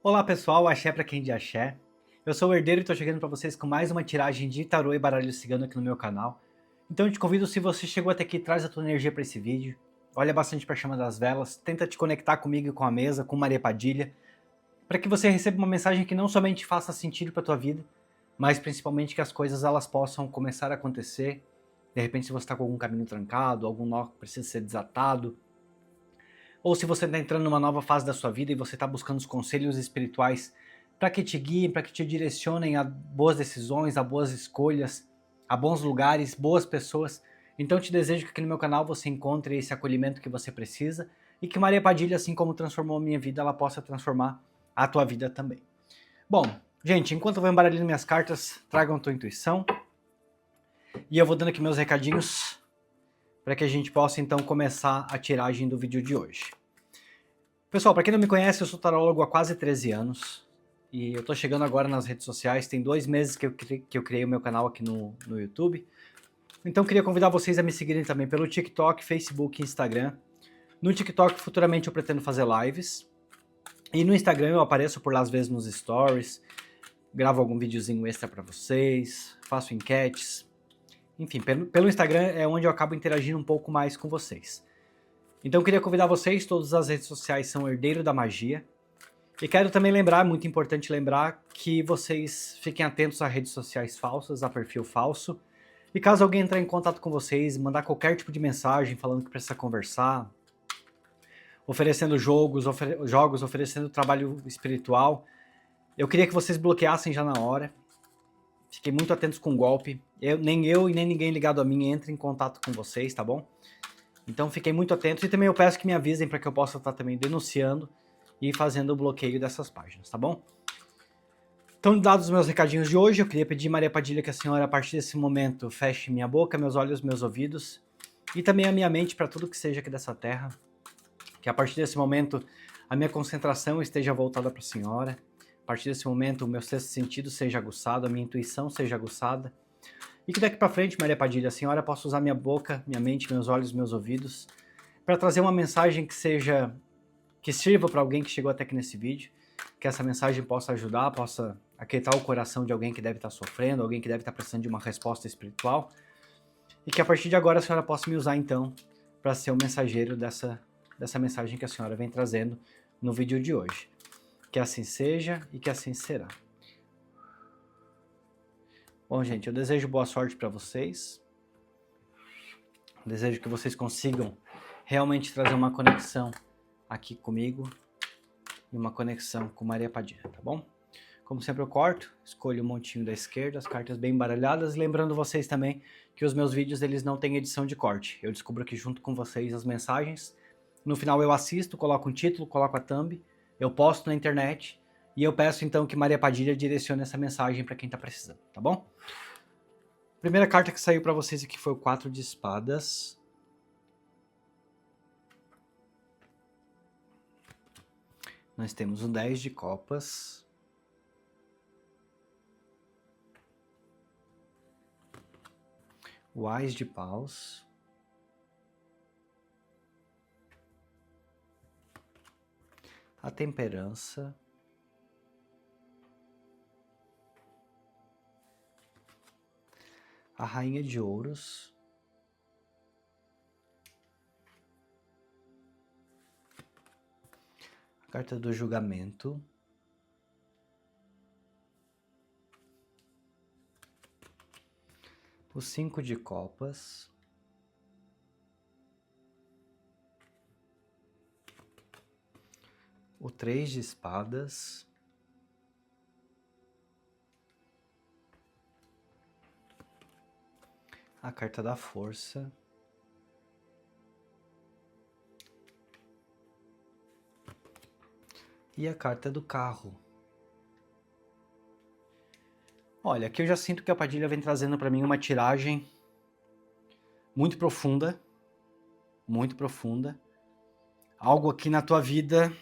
Olá pessoal, axé pra quem de axé. Eu sou o Herdeiro e tô chegando pra vocês com mais uma tiragem de tarô e baralho cigano aqui no meu canal. Então eu te convido, se você chegou até aqui, traz a tua energia pra esse vídeo. Olha bastante pra chama das velas, tenta te conectar comigo e com a mesa, com Maria Padilha, para que você receba uma mensagem que não somente faça sentido pra tua vida, mas principalmente que as coisas elas possam começar a acontecer. De repente, se você está com algum caminho trancado, algum nó que precisa ser desatado, ou se você está entrando numa nova fase da sua vida e você está buscando os conselhos espirituais para que te guiem, para que te direcionem a boas decisões, a boas escolhas, a bons lugares, boas pessoas. Então te desejo que aqui no meu canal você encontre esse acolhimento que você precisa e que Maria Padilha, assim como transformou a minha vida, ela possa transformar a tua vida também. Bom, gente, enquanto eu vou embaralhando minhas cartas, tragam a tua intuição e eu vou dando aqui meus recadinhos para que a gente possa então começar a tiragem do vídeo de hoje. Pessoal, para quem não me conhece, eu sou tarólogo há quase 13 anos e eu tô chegando agora nas redes sociais, tem 2 meses que eu criei o meu canal aqui no YouTube. Então queria convidar vocês a me seguirem também pelo TikTok, Facebook e Instagram. No TikTok futuramente eu pretendo fazer lives e no Instagram eu apareço por lá às vezes nos stories, gravo algum videozinho extra para vocês, faço enquetes. Enfim, pelo Instagram é onde eu acabo interagindo um pouco mais com vocês. Então eu queria convidar vocês, todas as redes sociais são Herdeiro da Magia. E quero também lembrar, muito importante lembrar, que vocês fiquem atentos a redes sociais falsas, a perfil falso. E caso alguém entrar em contato com vocês, mandar qualquer tipo de mensagem falando que precisa conversar, oferecendo jogos, oferecendo trabalho espiritual, eu queria que vocês bloqueassem já na hora. Fiquem muito atentos com o golpe. Nem eu e nem ninguém ligado a mim entre em contato com vocês, tá bom? Então fiquem muito atentos e também eu peço que me avisem para que eu possa estar também denunciando e fazendo o bloqueio dessas páginas, tá bom? Então, dados os meus recadinhos de hoje, eu queria pedir, Maria Padilha, que a senhora, a partir desse momento, feche minha boca, meus olhos, meus ouvidos e também a minha mente para tudo que seja aqui dessa terra. Que a partir desse momento, a minha concentração esteja voltada para a senhora. A partir desse momento, o meu sexto sentido seja aguçado, a minha intuição seja aguçada. E que daqui para frente, Maria Padilha, a senhora possa usar minha boca, minha mente, meus olhos, meus ouvidos para trazer uma mensagem que sirva para alguém que chegou até aqui nesse vídeo, que essa mensagem possa ajudar, possa aquietar o coração de alguém que deve estar sofrendo, alguém que deve estar precisando de uma resposta espiritual, e que a partir de agora a senhora possa me usar então para ser o mensageiro dessa mensagem que a senhora vem trazendo no vídeo de hoje. Que assim seja e que assim será. Bom, gente, eu desejo boa sorte para vocês. Eu desejo que vocês consigam realmente trazer uma conexão aqui comigo e uma conexão com Maria Padilha, tá bom? Como sempre eu corto, escolho o montinho da esquerda, as cartas bem embaralhadas, lembrando vocês também que os meus vídeos eles não têm edição de corte. Eu descubro aqui junto com vocês as mensagens. No final eu assisto, coloco um título, coloco a thumb, eu posto na internet e eu peço então que Maria Padilha direcione essa mensagem para quem tá precisando, tá bom? A primeira carta que saiu para vocês aqui foi o 4 de espadas. Nós temos o 10 de copas. O Ás de paus. A temperança. A rainha de ouros. A carta do julgamento. O 5 de copas. O 3 de espadas. A carta da força. E a carta do carro. Olha, aqui eu já sinto que a Padilha vem trazendo para mim uma tiragem muito profunda. Muito profunda. Algo aqui na tua vida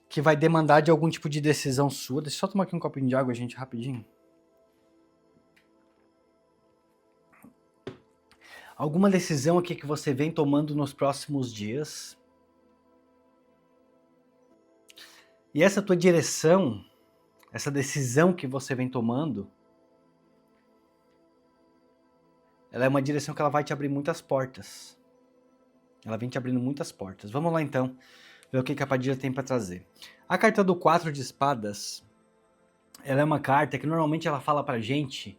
que vai demandar de algum tipo de decisão sua. Deixa eu só tomar aqui um copinho de água, gente, rapidinho. Alguma decisão aqui que você vem tomando nos próximos dias. E essa tua direção, essa decisão que você vem tomando, ela é uma direção que ela vai te abrir muitas portas. Ela vem te abrindo muitas portas. Vamos lá então, ver o que a Padilha tem para trazer. A carta do 4 de espadas, ela é uma carta que normalmente ela fala pra gente,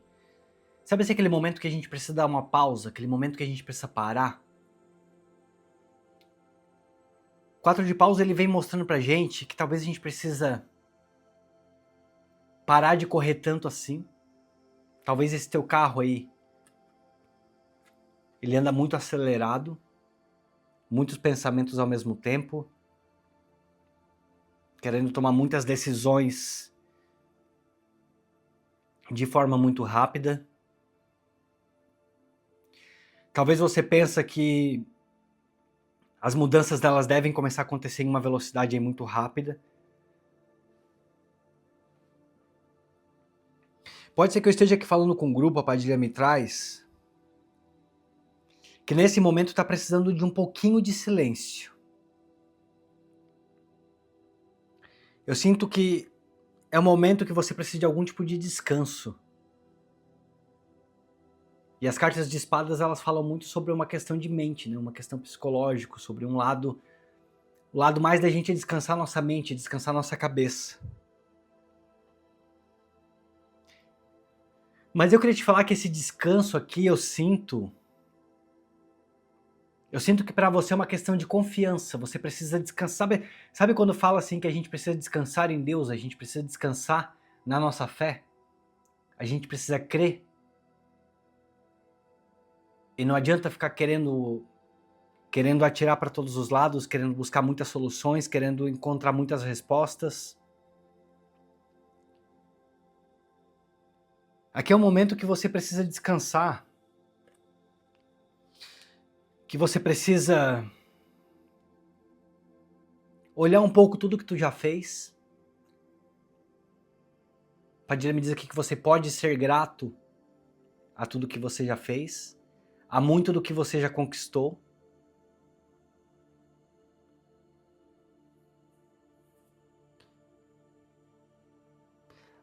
sabe assim, aquele momento que a gente precisa dar uma pausa, aquele momento que a gente precisa parar? 4 de paus ele vem mostrando pra gente que talvez a gente precisa parar de correr tanto assim. Talvez esse teu carro aí, ele anda muito acelerado, muitos pensamentos ao mesmo tempo, querendo tomar muitas decisões de forma muito rápida. Talvez você pense que as mudanças delas devem começar a acontecer em uma velocidade aí muito rápida. Pode ser que eu esteja aqui falando com um grupo, a Padilha me traz, que nesse momento está precisando de um pouquinho de silêncio. Eu sinto que é um momento que você precisa de algum tipo de descanso. E as cartas de espadas, elas falam muito sobre uma questão de mente, né? Uma questão psicológica, sobre o lado mais da gente é descansar nossa mente, descansar nossa cabeça. Mas eu queria te falar que esse descanso aqui, eu sinto que para você é uma questão de confiança, você precisa descansar. Sabe quando fala assim que a gente precisa descansar em Deus, a gente precisa descansar na nossa fé? A gente precisa crer. E não adianta ficar querendo atirar para todos os lados, querendo buscar muitas soluções, querendo encontrar muitas respostas. Aqui é um momento que você precisa descansar, que você precisa olhar um pouco tudo que tu já fez. Padilha me diz aqui que você pode ser grato a tudo que você já fez, a muito do que você já conquistou.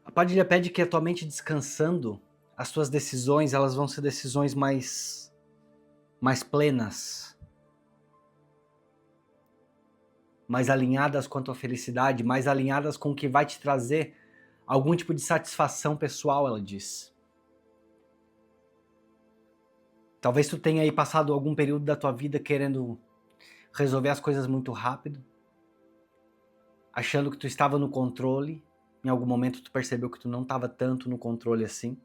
A Padilha pede que a tua mente descansando, as tuas decisões, elas vão ser decisões mais plenas, mais alinhadas com a tua felicidade, mais alinhadas com o que vai te trazer algum tipo de satisfação pessoal, ela diz. Talvez tu tenha aí passado algum período da tua vida querendo resolver as coisas muito rápido, achando que tu estava no controle. Em algum momento tu percebeu que tu não estava tanto no controle assim.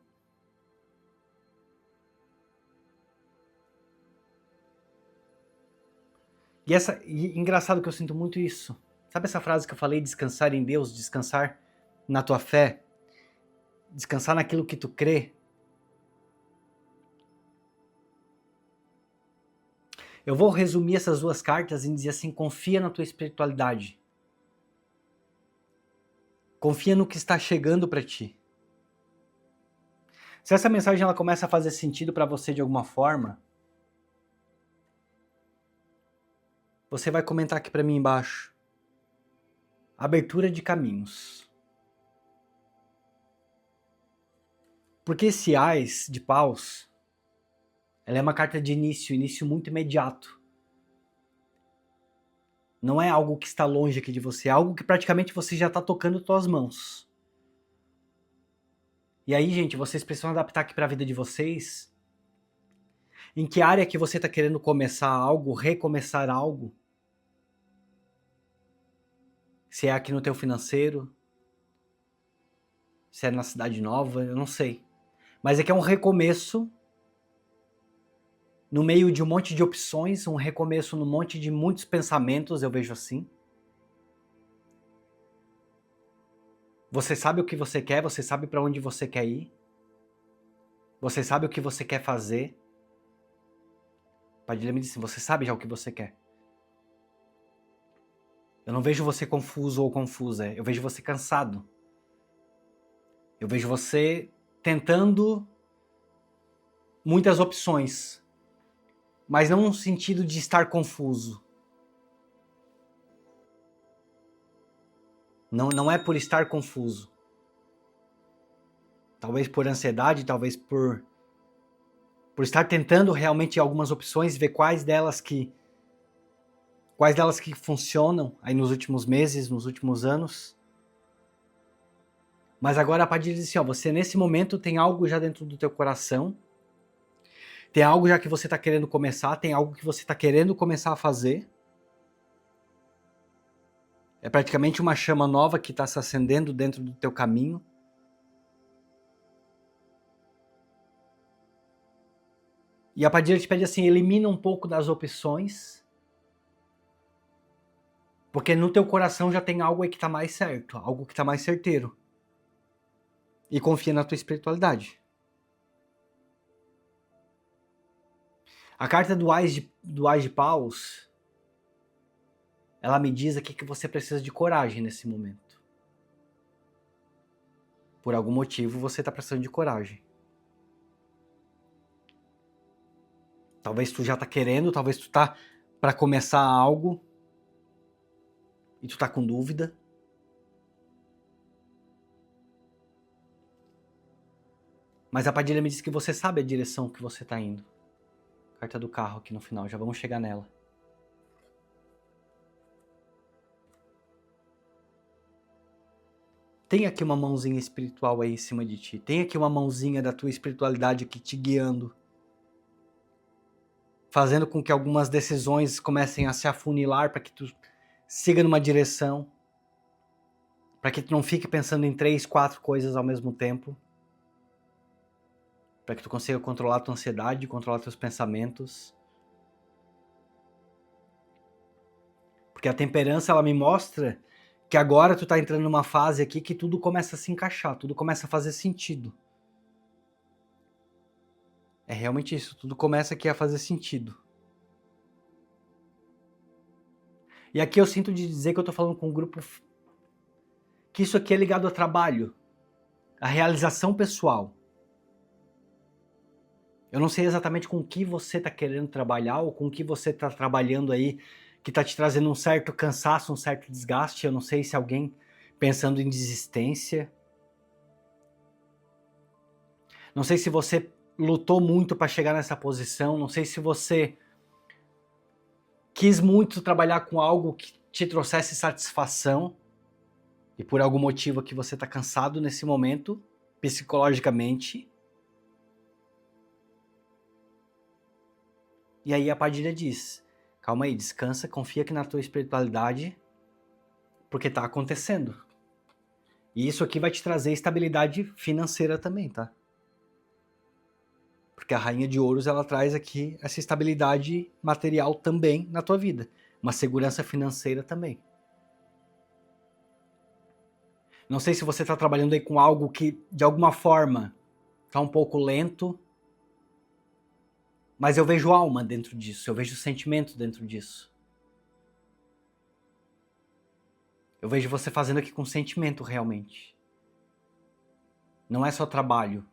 E engraçado que eu sinto muito isso. Sabe essa frase que eu falei, descansar em Deus, descansar na tua fé, descansar naquilo que tu crê? Eu vou resumir essas duas cartas em dizer assim, confia na tua espiritualidade. Confia no que está chegando para ti. Se essa mensagem ela começa a fazer sentido para você de alguma forma, você vai comentar aqui para mim embaixo. Abertura de caminhos. Porque esse Ás de paus, ela é uma carta de início muito imediato. Não é algo que está longe aqui de você, é algo que praticamente você já está tocando suas mãos. E aí, gente, vocês precisam adaptar aqui para a vida de vocês. Em que área que você está querendo começar algo, recomeçar algo? Se é aqui no teu financeiro, se é na cidade nova, eu não sei. Mas é que é um recomeço no meio de um monte de opções, um recomeço no monte de muitos pensamentos, eu vejo assim. Você sabe o que você quer, você sabe para onde você quer ir. Você sabe o que você quer fazer. Padilha me disse, você sabe já o que você quer. Eu não vejo você confuso ou confusa, eu vejo você cansado. Eu vejo você tentando muitas opções, mas não no sentido de estar confuso. Não é por estar confuso. Talvez por ansiedade, talvez por estar tentando realmente algumas opções, ver quais delas que funcionam aí nos últimos meses, nos últimos anos. Mas agora a partir disso, você nesse momento tem algo já dentro do teu coração, tem algo já que você está querendo começar, tem algo que você está querendo começar a fazer. É praticamente uma chama nova que está se acendendo dentro do teu caminho. E a Padilha te pede assim, elimina um pouco das opções, porque no teu coração já tem algo aí que está mais certo, algo que está mais certeiro. E confia na tua espiritualidade. A carta do Ás de Paus, ela me diz aqui que você precisa de coragem nesse momento. Por algum motivo você está precisando de coragem. Talvez tu já tá querendo, talvez tu tá para começar algo e tu tá com dúvida. Mas a Padilha me diz que você sabe a direção que você tá indo. Carta do carro aqui no final, já vamos chegar nela. Tem aqui uma mãozinha espiritual aí em cima de ti. Tem aqui uma mãozinha da tua espiritualidade aqui te guiando. Fazendo com que algumas decisões comecem a se afunilar para que tu siga numa direção. Para que tu não fique pensando em 3, 4 coisas ao mesmo tempo. Para que tu consiga controlar a tua ansiedade, controlar teus pensamentos. Porque a temperança, ela me mostra que agora tu tá entrando numa fase aqui que tudo começa a se encaixar, tudo começa a fazer sentido. É realmente isso, tudo começa aqui a fazer sentido. E aqui eu sinto de dizer que eu tô falando com um grupo que isso aqui é ligado ao trabalho, à realização pessoal. Eu não sei exatamente com o que você tá querendo trabalhar ou com o que você tá trabalhando aí que tá te trazendo um certo cansaço, um certo desgaste. Eu não sei se alguém pensando em desistência. Não sei se você lutou muito para chegar nessa posição, não sei se você quis muito trabalhar com algo que te trouxesse satisfação e por algum motivo que você está cansado nesse momento, psicologicamente. E aí a Padilha diz, calma aí, descansa, confia aqui na tua espiritualidade, porque tá acontecendo. E isso aqui vai te trazer estabilidade financeira também, tá? Porque a Rainha de Ouros, ela traz aqui essa estabilidade material também na tua vida. Uma segurança financeira também. Não sei se você está trabalhando aí com algo que, de alguma forma, está um pouco lento, mas eu vejo alma dentro disso, eu vejo sentimento dentro disso. Eu vejo você fazendo aqui com sentimento realmente. Não é só trabalho.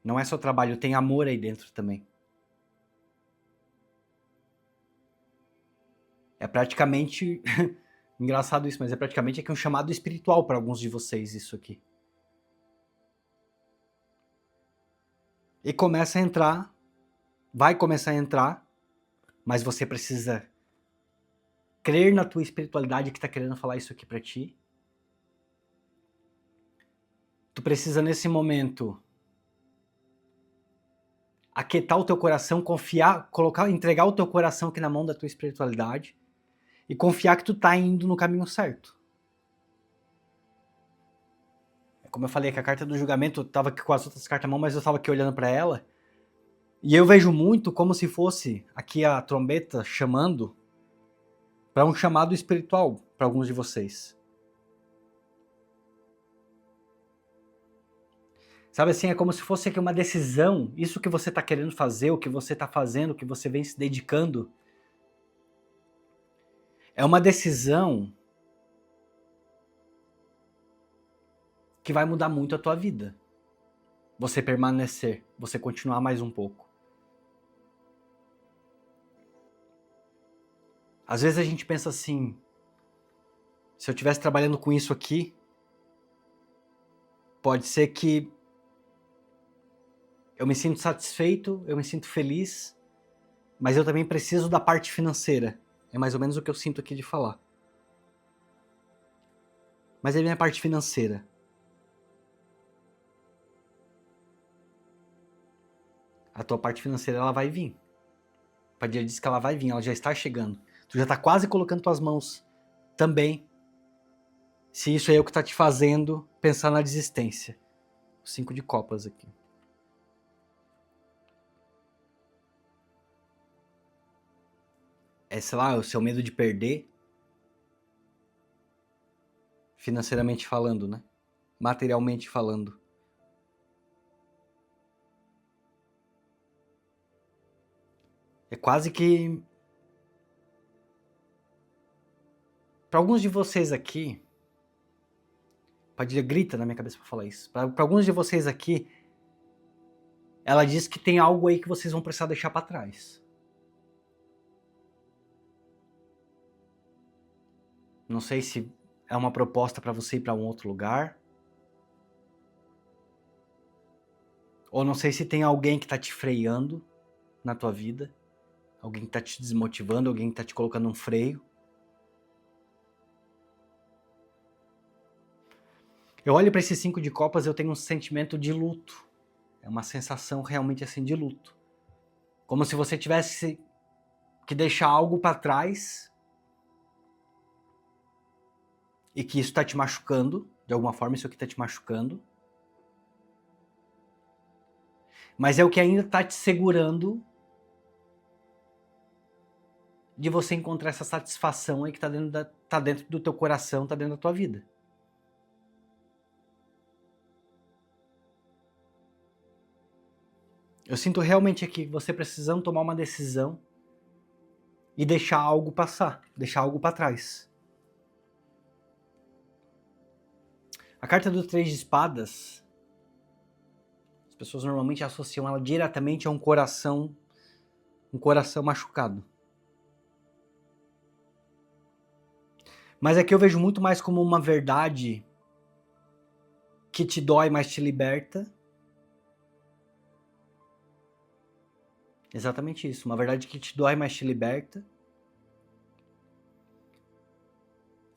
Não é só trabalho, tem amor aí dentro também. É praticamente... engraçado isso, mas é praticamente aqui um chamado espiritual para alguns de vocês isso aqui. E começa a entrar, vai começar a entrar, mas você precisa crer na tua espiritualidade que está querendo falar isso aqui para ti. Tu precisa nesse momento aquietar o teu coração, confiar, entregar o teu coração aqui na mão da tua espiritualidade e confiar que tu tá indo no caminho certo. Como eu falei que a carta do julgamento, eu tava aqui com as outras cartas na mão, mas eu tava aqui olhando para ela. E eu vejo muito como se fosse aqui a trombeta chamando para um chamado espiritual para alguns de vocês. Sabe assim, é como se fosse aqui uma decisão, isso que você tá querendo fazer, o que você tá fazendo, o que você vem se dedicando. É uma decisão que vai mudar muito a tua vida. Você permanecer, você continuar mais um pouco. Às vezes a gente pensa assim, Se eu estivesse trabalhando com isso aqui, pode ser que eu me sinto satisfeito, eu me sinto feliz, mas eu também preciso da parte financeira. É mais ou menos o que eu sinto aqui de falar. Mas é a minha parte financeira. A tua parte financeira, ela vai vir. A Padilha disse que ela vai vir, ela já está chegando. Tu já está quase colocando tuas mãos também. Se isso é o que está te fazendo pensar na desistência. 5 de copas aqui. É, sei lá, o seu medo de perder. Financeiramente falando, né? Materialmente falando. É quase que... Para alguns de vocês aqui... Padilha grita na minha cabeça pra falar isso. Para alguns de vocês aqui... Ela diz que tem algo aí que vocês vão precisar deixar para trás. Não sei se é uma proposta para você ir para um outro lugar. Ou não sei se tem alguém que tá te freando na tua vida. Alguém que tá te desmotivando, alguém que tá te colocando um freio. Eu olho para esses 5 de copas e eu tenho um sentimento de luto. É uma sensação realmente assim de luto. Como se você tivesse que deixar algo para trás e que isso tá te machucando, de alguma forma isso aqui tá te machucando. Mas é o que ainda tá te segurando de você encontrar essa satisfação aí que tá dentro do teu coração, tá dentro da tua vida. Eu sinto realmente aqui você precisando tomar uma decisão e deixar algo passar, deixar algo para trás. A carta do 3 de espadas, as pessoas normalmente associam ela diretamente a um coração machucado. Mas aqui eu vejo muito mais como uma verdade que te dói, mas te liberta. Exatamente isso, uma verdade que te dói, mas te liberta.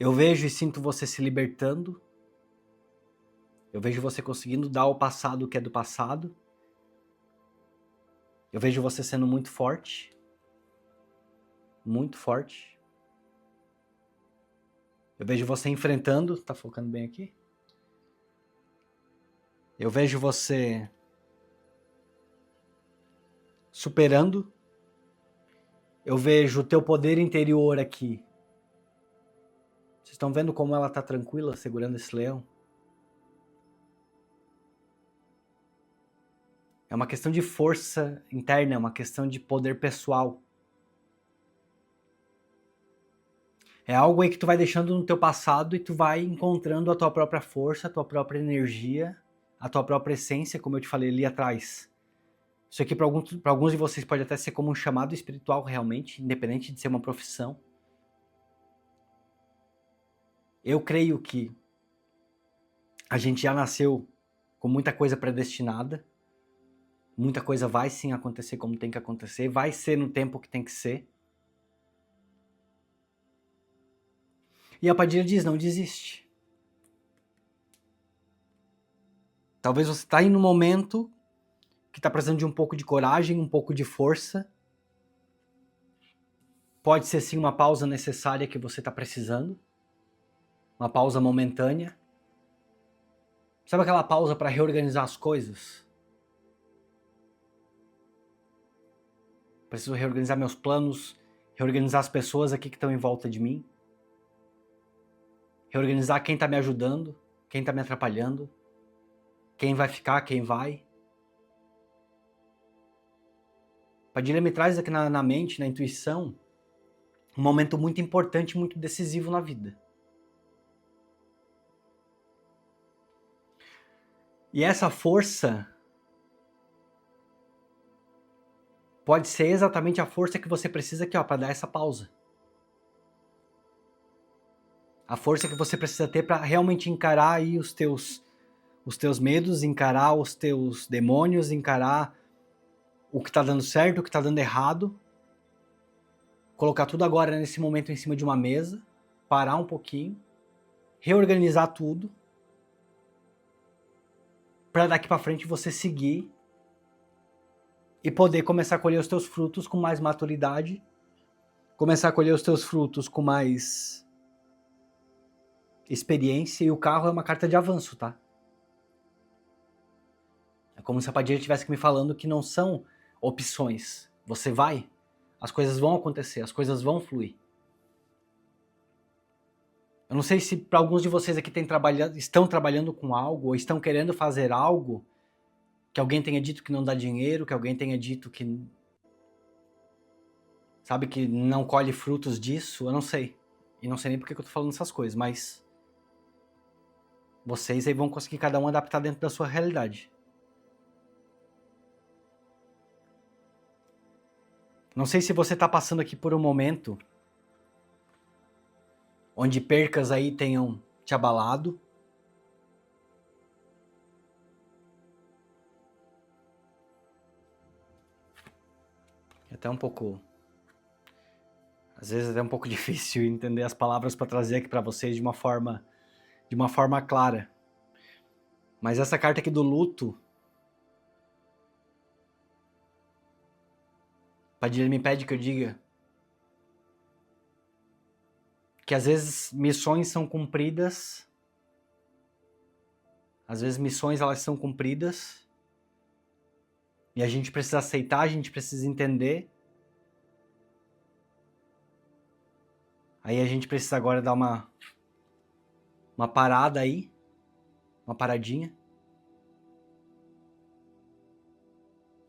Eu vejo e sinto você se libertando. Eu vejo você conseguindo dar ao passado o que é do passado. Eu vejo você sendo muito forte. Muito forte. Eu vejo você enfrentando, tá focando bem aqui? Eu vejo você superando. Eu vejo o teu poder interior aqui. Vocês estão vendo como ela tá tranquila segurando esse leão? É uma questão de força interna, é uma questão de poder pessoal. É algo aí que tu vai deixando no teu passado e tu vai encontrando a tua própria força, a tua própria energia, a tua própria essência, como eu te falei ali atrás. Isso aqui para alguns de vocês pode até ser como um chamado espiritual realmente, independente de ser uma profissão. Eu creio que a gente já nasceu com muita coisa predestinada. Muita coisa vai sim acontecer como tem que acontecer, vai ser no tempo que tem que ser. E a Padilha diz, não desiste. Talvez você está aí no momento que está precisando de um pouco de coragem, um pouco de força. Pode ser sim uma pausa necessária que você está precisando. Uma pausa momentânea. Sabe aquela pausa para reorganizar as coisas? Preciso reorganizar meus planos, reorganizar as pessoas aqui que estão em volta de mim. Reorganizar quem está me ajudando, quem está me atrapalhando, quem vai ficar, quem vai. Padilha me traz aqui na mente, na intuição, um momento muito importante, muito decisivo na vida. E essa força pode ser exatamente a força que você precisa aqui, ó, para dar essa pausa. A força que você precisa ter para realmente encarar aí os teus medos, encarar os teus demônios, encarar o que tá dando certo, o que tá dando errado. Colocar tudo agora nesse momento em cima de uma mesa, parar um pouquinho, reorganizar tudo, para daqui para frente você seguir e poder começar a colher os teus frutos com mais maturidade, começar a colher os teus frutos com mais experiência. E o carro é uma carta de avanço, tá? É como se a Padilha estivesse me falando que não são opções. Você vai, as coisas vão acontecer, as coisas vão fluir. Eu não sei se para alguns de vocês aqui estão trabalhando com algo ou estão querendo fazer algo que alguém tenha dito que não dá dinheiro, que alguém tenha dito que, sabe, que não colhe frutos disso. Eu não sei. E não sei nem por que eu tô falando essas coisas, mas vocês aí vão conseguir cada um adaptar dentro da sua realidade. Não sei se você tá passando aqui por um momento onde percas aí tenham te abalado. É até um pouco... Às vezes é até um pouco difícil entender as palavras para trazer aqui para vocês de uma forma clara. Mas essa carta aqui do luto, Padilha me pede que eu diga que às vezes missões são cumpridas, às vezes missões elas são cumpridas e a gente precisa aceitar, a gente precisa entender. Aí a gente precisa agora dar uma parada aí, uma paradinha.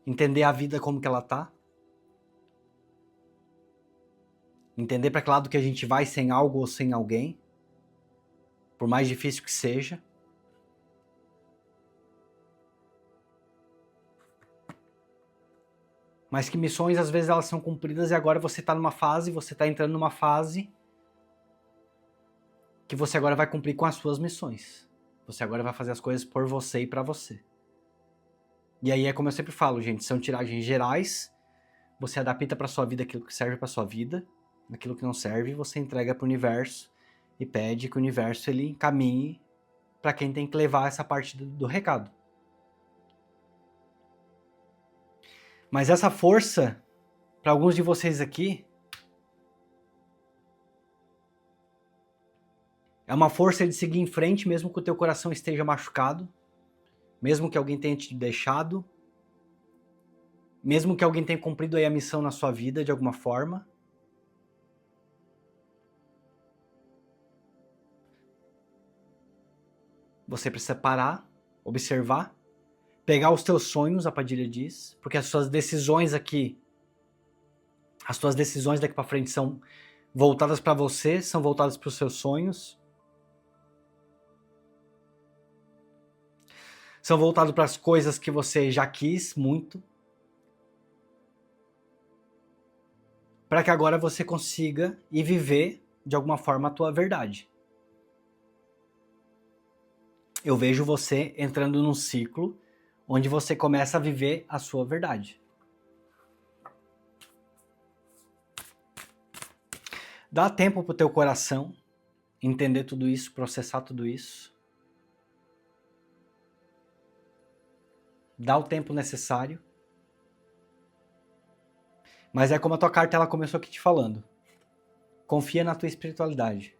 Entender a vida como que ela tá. Entender para que lado que a gente vai sem algo ou sem alguém. Por mais difícil que seja. Mas que missões às vezes elas são cumpridas e agora você tá você tá entrando numa fase que você agora vai cumprir com as suas missões. Você agora vai fazer as coisas por você e pra você. E aí é como eu sempre falo, gente, são tiragens gerais, você adapta pra sua vida aquilo que serve pra sua vida, aquilo que não serve você entrega pro universo e pede que o universo ele encaminhe pra quem tem que levar essa parte do recado. Mas essa força, pra alguns de vocês aqui, é uma força de seguir em frente mesmo que o teu coração esteja machucado, mesmo que alguém tenha te deixado, mesmo que alguém tenha cumprido aí a missão na sua vida de alguma forma. Você precisa parar, observar, pegar os teus sonhos, a Padilha diz, porque as suas decisões aqui, as tuas decisões daqui pra frente são voltadas pra você, são voltadas pros seus sonhos. São voltados para as coisas que você já quis muito. Para que agora você consiga ir viver de alguma forma a tua verdade. Eu vejo você entrando num ciclo onde você começa a viver a sua verdade. Dá tempo pro teu coração entender tudo isso, processar tudo isso. Dá o tempo necessário. Mas é como a tua carta ela começou aqui te falando. Confia na tua espiritualidade.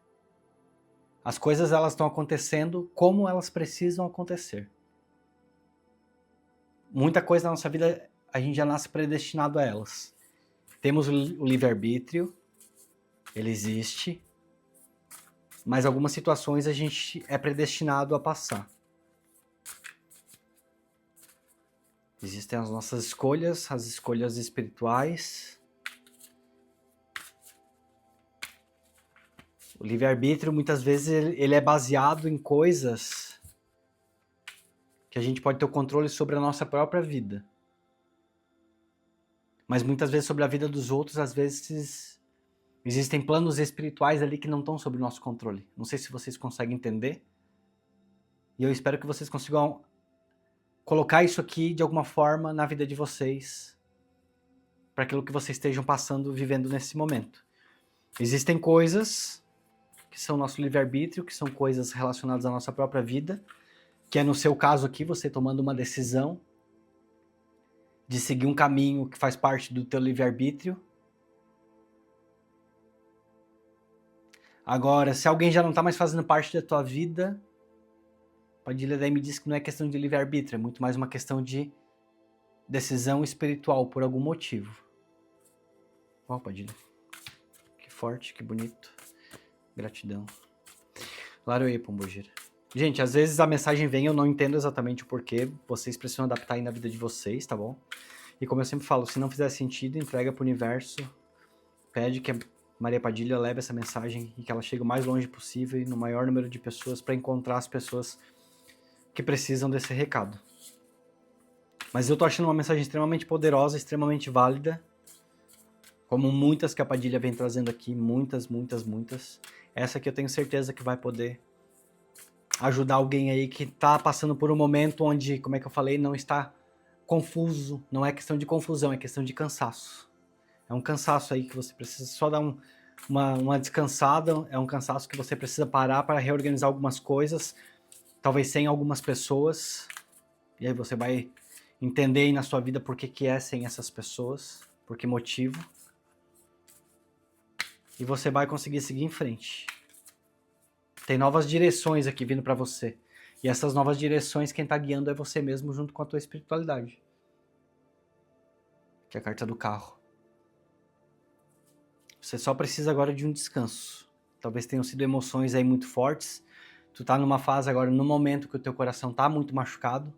As coisas elas estão acontecendo como elas precisam acontecer. Muita coisa na nossa vida a gente já nasce predestinado a elas. Temos o livre-arbítrio, ele existe, mas algumas situações a gente é predestinado a passar. Existem as nossas escolhas, as escolhas espirituais. O livre-arbítrio, muitas vezes, ele é baseado em coisas que a gente pode ter o controle sobre a nossa própria vida. Mas muitas vezes sobre a vida dos outros, às vezes, Existem planos espirituais ali que não estão sob o nosso controle. Não sei se vocês conseguem entender. E eu espero que vocês consigam colocar isso aqui de alguma forma na vida de vocês, para aquilo que vocês estejam passando, vivendo nesse momento. Existem coisas que são nosso livre-arbítrio, que são coisas relacionadas à nossa própria vida, que é no seu caso aqui, você tomando uma decisão de seguir um caminho que faz parte do teu livre-arbítrio. Agora, se alguém já não está mais fazendo parte da tua vida, Padilha daí me diz que não é questão de livre-arbítrio, é muito mais uma questão de decisão espiritual, por algum motivo. Ó, Padilha. Que forte, que bonito. Gratidão. Laroê, Pombogira. Gente, às vezes a mensagem vem, eu não entendo exatamente o porquê, vocês precisam adaptar aí na vida de vocês, tá bom? E como eu sempre falo, se não fizer sentido, entrega pro universo, pede que a Maria Padilha leve essa mensagem e que ela chegue o mais longe possível e no maior número de pessoas para encontrar as pessoas que precisam desse recado. Mas eu tô achando uma mensagem extremamente poderosa, extremamente válida, como muitas que a Padilha vem trazendo aqui, muitas. Essa aqui eu tenho certeza que vai poder ajudar alguém aí que tá passando por um momento onde, como é que eu falei, não está confuso, não é questão de confusão, é questão de cansaço. É um cansaço aí que você precisa só dar uma descansada, é um cansaço que você precisa parar para reorganizar algumas coisas, talvez sem algumas pessoas, e aí você vai entender aí na sua vida por que é sem essas pessoas, por que motivo, e você vai conseguir seguir em frente. Tem novas direções aqui vindo para você, e essas novas direções quem tá guiando é você mesmo junto com a tua espiritualidade, que é a carta do carro. Você só precisa agora de um descanso. Talvez tenham sido emoções aí muito fortes. Tu tá numa fase agora, no momento que o teu coração tá muito machucado.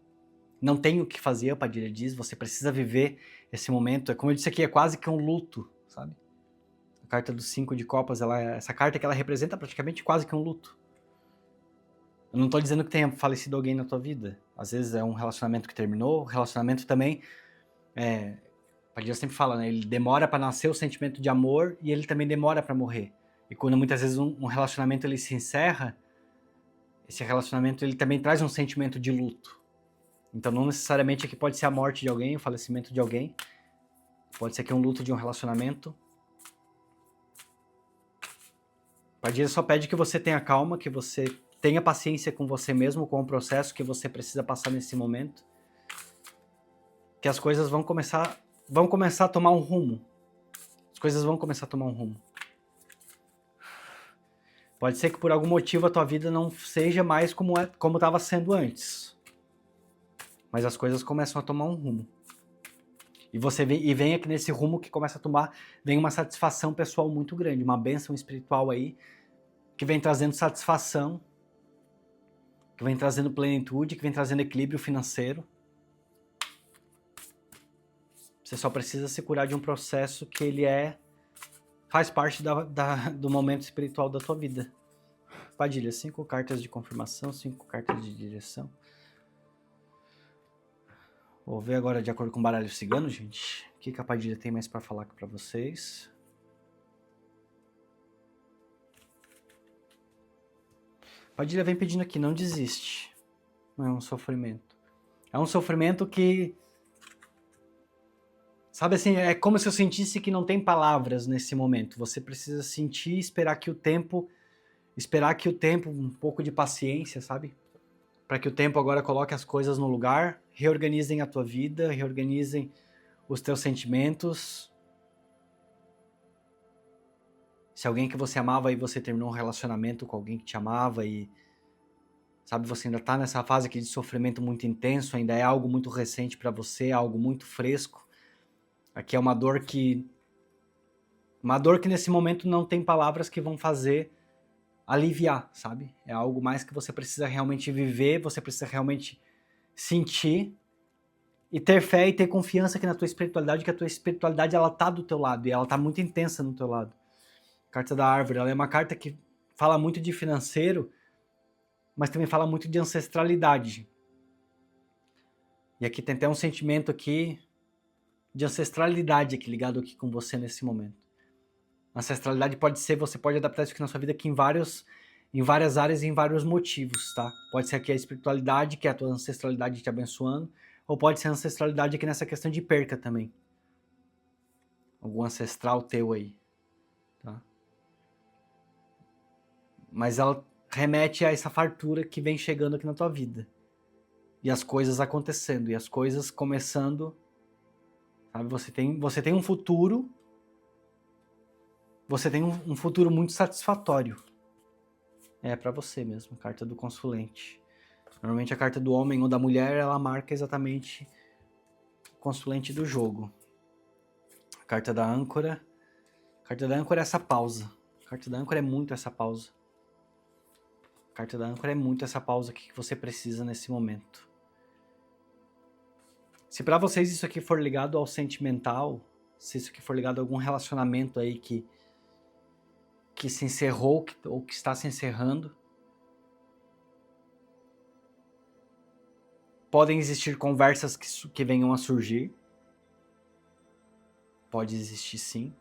Não tem o que fazer, a Padilha diz. Você precisa viver esse momento. É como eu disse aqui, é quase que um luto, sabe? A carta dos 5 de copas, essa carta que ela representa praticamente quase que um luto. Eu não tô dizendo que tenha falecido alguém na tua vida. Às vezes é um relacionamento que terminou. O relacionamento também a Padilha sempre fala, né? Ele demora para nascer o sentimento de amor e ele também demora para morrer. E quando muitas vezes um relacionamento ele se encerra, esse relacionamento ele também traz um sentimento de luto. Então não necessariamente aqui pode ser a morte de alguém, o falecimento de alguém. Pode ser que um luto de um relacionamento. A Padilha só pede que você tenha calma, que você tenha paciência com você mesmo, com o processo que você precisa passar nesse momento. Que as coisas vão começar a tomar um rumo. As coisas vão começar a tomar um rumo. Pode ser que por algum motivo a tua vida não seja mais como estava sendo antes. Mas as coisas começam a tomar um rumo. E vem aqui nesse rumo que começa a tomar, vem uma satisfação pessoal muito grande, uma bênção espiritual aí, que vem trazendo satisfação, que vem trazendo plenitude, que vem trazendo equilíbrio financeiro. Você só precisa se curar de um processo que ele faz parte do momento espiritual da tua vida. Padilha, 5 cartas de confirmação, 5 cartas de direção. Vou ver agora de acordo com o baralho cigano, gente. O que a Padilha tem mais para falar aqui para vocês? Padilha vem pedindo aqui, não desiste. Não é um sofrimento. É um sofrimento que... Sabe assim, é como se eu sentisse que não tem palavras nesse momento. Você precisa sentir, esperar que o tempo, um pouco de paciência, sabe? Para que o tempo agora coloque as coisas no lugar, reorganizem a tua vida, reorganizem os teus sentimentos. Se alguém que você amava e você terminou um relacionamento com alguém que te amava e, sabe, você ainda tá nessa fase aqui de sofrimento muito intenso, ainda é algo muito recente para você, algo muito fresco. Aqui é uma dor que nesse momento não tem palavras que vão fazer aliviar, sabe? É algo mais que você precisa realmente viver, você precisa realmente sentir e ter fé e ter confiança aqui na tua espiritualidade, que a tua espiritualidade ela tá do teu lado e ela tá muito intensa no teu lado. Carta da árvore, ela é uma carta que fala muito de financeiro, mas também fala muito de ancestralidade. E aqui tem até um sentimento aqui de ancestralidade aqui ligado aqui com você nesse momento. Ancestralidade pode ser, você pode adaptar isso aqui na sua vida aqui em várias áreas e em vários motivos, tá? Pode ser aqui a espiritualidade, que é a tua ancestralidade te abençoando, ou pode ser a ancestralidade aqui nessa questão de perca também. Algum ancestral teu aí, tá? Mas ela remete a essa fartura que vem chegando aqui na tua vida. E as coisas acontecendo, e as coisas começando, sabe? Você tem um futuro, você tem um futuro muito satisfatório. É pra você mesmo, carta do consulente. Normalmente a carta do homem ou da mulher, ela marca exatamente o consulente do jogo. A carta da âncora. A carta da âncora é essa pausa. A carta da âncora é muito essa pausa. A carta da âncora é muito essa pausa que você precisa nesse momento. Se pra vocês isso aqui for ligado ao sentimental, se isso aqui for ligado a algum relacionamento aí que se encerrou ou que está se encerrando, podem existir conversas que venham a surgir. Pode existir sim.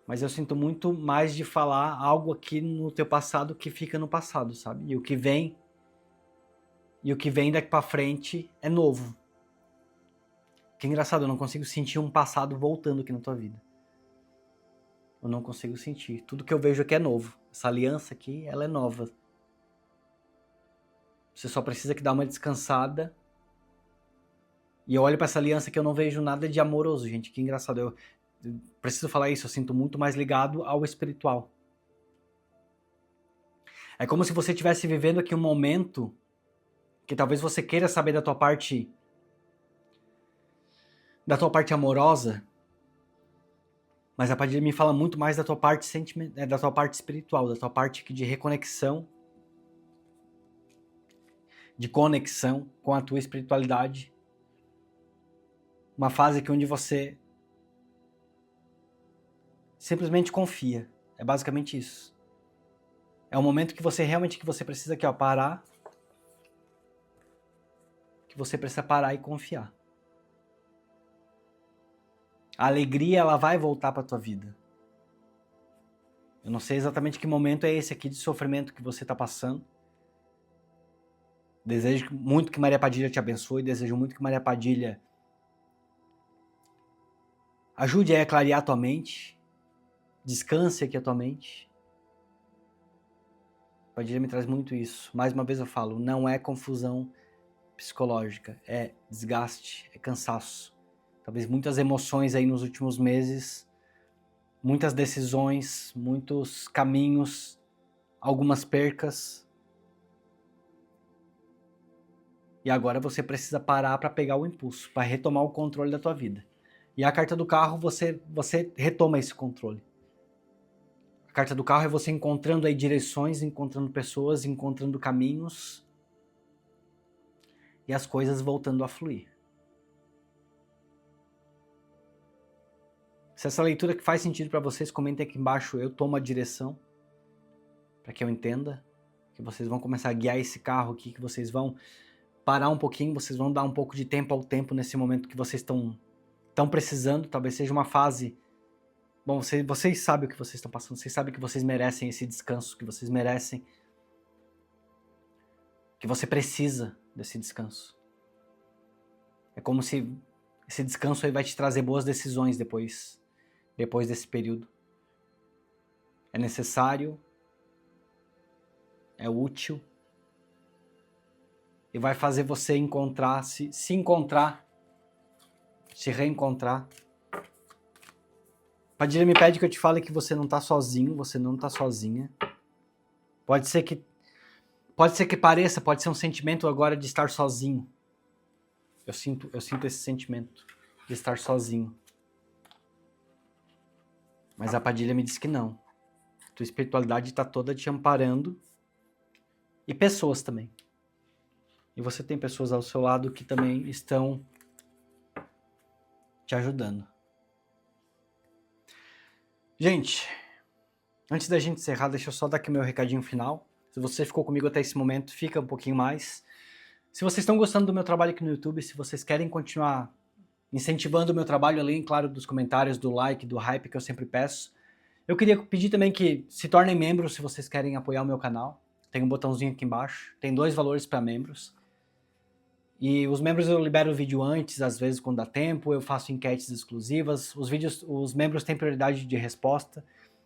Mas eu sinto muito mais de falar algo aqui no teu passado que fica no passado, sabe? E o que vem daqui pra frente é novo. Que engraçado, eu não consigo sentir um passado voltando aqui na tua vida. Eu não consigo sentir. Tudo que eu vejo aqui é novo. Essa aliança aqui, ela é nova. Você só precisa que dar uma descansada. E eu olho pra essa aliança que eu não vejo nada de amoroso, gente. Que engraçado. Eu preciso falar isso, eu sinto muito mais ligado ao espiritual. É como se você estivesse vivendo aqui um momento que talvez você queira saber da tua parte amorosa, mas a Padilha me fala muito mais da tua parte da tua parte espiritual, da tua parte de reconexão, de conexão com a tua espiritualidade. Uma fase aqui onde você simplesmente confia. É basicamente isso. É um momento que você realmente precisa aqui, ó, parar. Que você precisa parar e confiar. A alegria, ela vai voltar para tua vida. Eu não sei exatamente que momento é esse aqui de sofrimento que você está passando. Desejo muito que Maria Padilha te abençoe. Desejo muito que Maria Padilha ajude a clarear a tua mente. Descanse aqui a tua mente. Padilha me traz muito isso. Mais uma vez eu falo, não é confusão psicológica, é desgaste, é cansaço. Talvez muitas emoções aí nos últimos meses, muitas decisões, muitos caminhos, algumas percas. E agora você precisa parar para pegar o impulso, para retomar o controle da tua vida. E a carta do carro, você retoma esse controle. A carta do carro é você encontrando aí direções, encontrando pessoas, encontrando caminhos e as coisas voltando a fluir. Se essa leitura que faz sentido para vocês, comentem aqui embaixo, eu tomo a direção, para que eu entenda, que vocês vão começar a guiar esse carro aqui, que vocês vão parar um pouquinho, vocês vão dar um pouco de tempo ao tempo nesse momento que vocês estão precisando, talvez seja uma fase. Bom, vocês sabem o que vocês estão passando, vocês sabem que vocês merecem esse descanso, que vocês merecem, que você precisa desse descanso. É como se esse descanso aí vai te trazer boas decisões depois desse período. É necessário, é útil e vai fazer você encontrar, se encontrar, se reencontrar. Padilha me pede que eu te fale que você não tá sozinho, você não tá sozinha. Pode ser que pareça, pode ser um sentimento agora de estar sozinho. Eu sinto esse sentimento de estar sozinho. Mas a Padilha me diz que não. Tua espiritualidade está toda te amparando. E pessoas também. E você tem pessoas ao seu lado que também estão te ajudando. Gente, antes da gente encerrar, deixa eu só dar aqui meu recadinho final. Se você ficou comigo até esse momento, fica um pouquinho mais. Se vocês estão gostando do meu trabalho aqui no YouTube, se vocês querem continuar incentivando o meu trabalho, além, claro, dos comentários, do like, do hype que eu sempre peço. Eu queria pedir também que se tornem membros se vocês querem apoiar o meu canal. Tem um botãozinho aqui embaixo, tem 2 valores para membros. E os membros eu libero o vídeo antes, às vezes quando dá tempo, eu faço enquetes exclusivas. Os membros têm prioridade de resposta,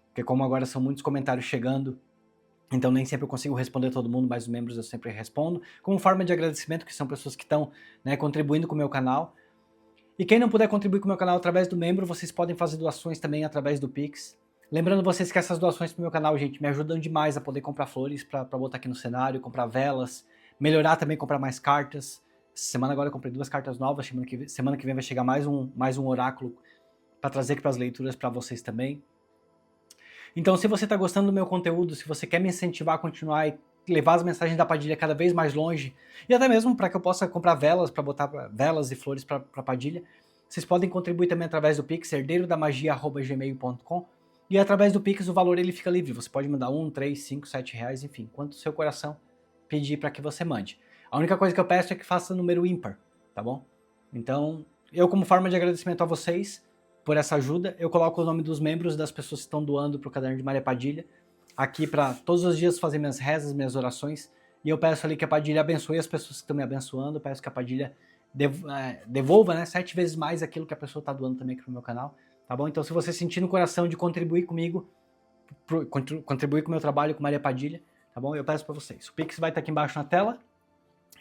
porque como agora são muitos comentários chegando, então nem sempre eu consigo responder todo mundo, mas os membros eu sempre respondo, como forma de agradecimento, que são pessoas que estão, né, contribuindo com o meu canal. E quem não puder contribuir com o meu canal através do membro, vocês podem fazer doações também através do Pix. Lembrando vocês que essas doações para o meu canal, gente, me ajudam demais a poder comprar flores para botar aqui no cenário, comprar velas, melhorar também, comprar mais cartas. Essa semana agora eu comprei 2 cartas novas, semana que vem vai chegar mais um oráculo para trazer aqui para as leituras para vocês também. Então, se você está gostando do meu conteúdo, se você quer me incentivar a continuar e levar as mensagens da Padilha cada vez mais longe, e até mesmo para que eu possa comprar velas, para botar velas e flores para Padilha, vocês podem contribuir também através do Pix, herdeirodamagia@gmail.com, e através do Pix o valor ele fica livre, você pode mandar 1, 3, 5, 7 reais, enfim, quanto o seu coração pedir para que você mande. A única coisa que eu peço é que faça número ímpar, tá bom? Então, eu como forma de agradecimento a vocês por essa ajuda, eu coloco o nome dos membros das pessoas que estão doando para o Caderno de Maria Padilha, aqui para todos os dias fazer minhas rezas, minhas orações, e eu peço ali que a Padilha abençoe as pessoas que estão me abençoando, eu peço que a Padilha devolva, né, 7 vezes mais aquilo que a pessoa está doando também aqui pro meu canal, tá bom? Então se você sentir no coração de contribuir comigo, contribuir com o meu trabalho com Maria Padilha, tá bom? Eu peço para vocês. O Pix vai estar aqui embaixo na tela,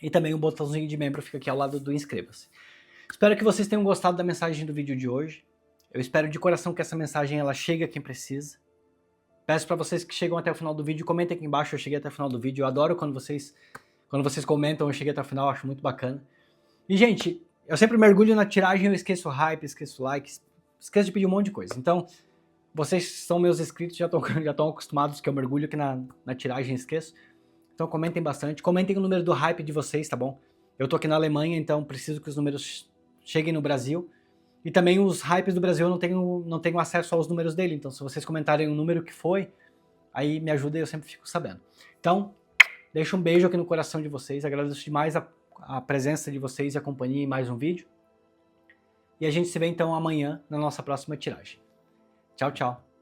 e também o botãozinho de membro fica aqui ao lado do inscreva-se. Espero que vocês tenham gostado da mensagem do vídeo de hoje. Eu espero de coração que essa mensagem ela chegue a quem precisa. Peço para vocês que chegam até o final do vídeo, comentem aqui embaixo, eu cheguei até o final do vídeo. Eu adoro quando vocês comentam, eu cheguei até o final, eu acho muito bacana. E, gente, eu sempre mergulho na tiragem, eu esqueço hype, esqueço likes, esqueço de pedir um monte de coisa. Então, vocês são meus inscritos, já estão acostumados que eu mergulho aqui na tiragem e esqueço. Então comentem bastante, comentem o número do hype de vocês, tá bom? Eu tô aqui na Alemanha, então preciso que os números cheguem no Brasil. E também os hypes do Brasil eu não tenho acesso aos números dele, então se vocês comentarem o número que foi, aí me ajuda e eu sempre fico sabendo. Então, deixo um beijo aqui no coração de vocês, agradeço demais a presença de vocês e a companhia em mais um vídeo. E a gente se vê então amanhã na nossa próxima tiragem. Tchau, tchau.